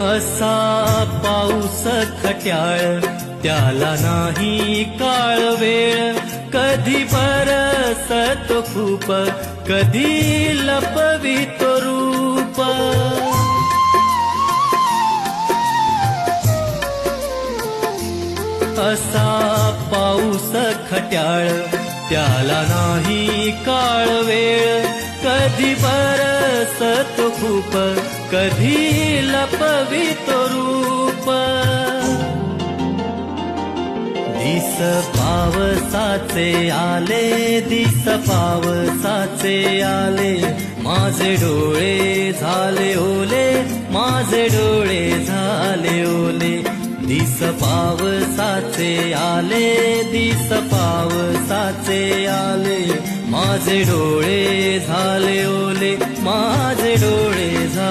असा पाऊस खट्याळ त्याला नाही काळ वेळ, कधी बरसतो खूप कधी लपवितो रूप. असा पाऊस खट्याळ त्याला नाही काळ वेळ, कधी बरसतो खूप कधी लपवितो रूप. दिस पावसाचे आले, दिस पावसाचे आले, माझे डोळे झाले ओले, माझे डोळे झाले ओले. दिस पावसाचे आले, दिस पावसाचे आले, माझे डोळे झाले ओले, माझे डोळे झाले